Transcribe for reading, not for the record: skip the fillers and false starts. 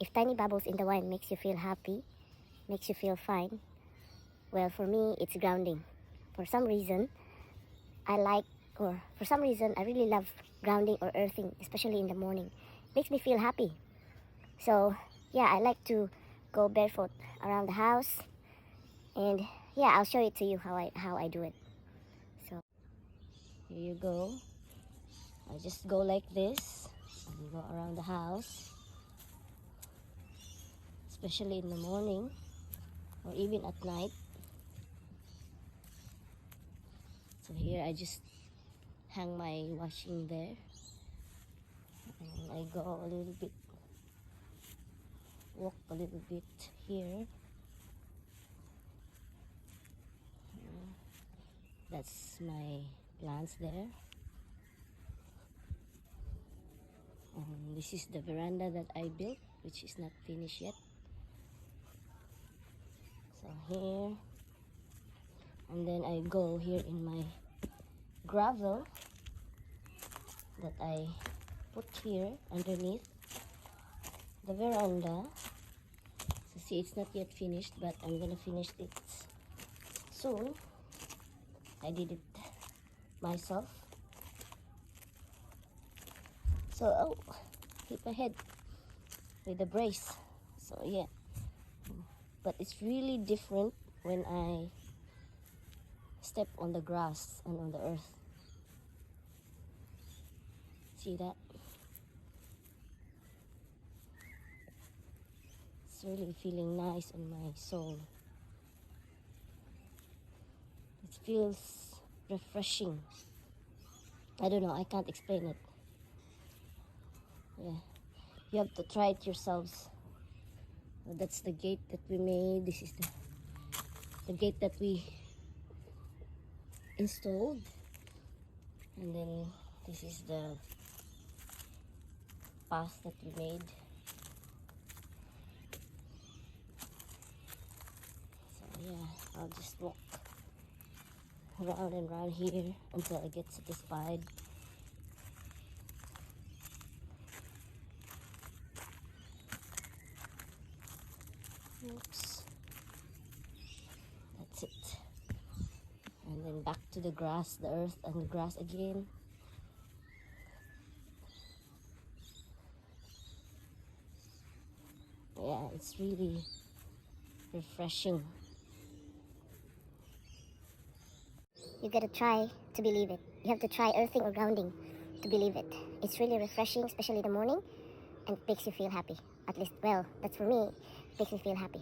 if tiny bubbles in the wine makes you feel happy, makes you feel fine, well, for me, it's grounding. For some reason, I really love grounding or earthing, especially in the morning. It makes me feel happy. So, yeah, I like to go barefoot around the house. And yeah, I'll show it to you how I do it. So, here you go. I just go like this and go around the house, especially in the morning or even at night. So here I just hang my washing there, and I go a little bit, walk a little bit here. That's my plants there. This is the veranda that I built, which is not finished yet. So here, and then I go here in my gravel that I put here underneath the veranda. So see, it's not yet finished, but I'm gonna finish it soon. I did it myself. So, oh, hit my head with the brace. So yeah, but it's really different when I step on the grass and on the earth. See that? It's really feeling nice on my soul. It feels refreshing. I don't know, I can't explain it. Yeah, you have to try it yourselves. That's the gate that we made. This is the gate that we installed, and then this is the path that we made. So yeah, I'll just walk around and around here until I get satisfied. Oops. That's it. And then back to the grass, the earth and the grass again. Yeah, it's really refreshing. You gotta try to believe it. You have to try earthing or grounding to believe it. It's really refreshing, especially in the morning, and it makes you feel happy. At least, well, that's for me, it makes me feel happy.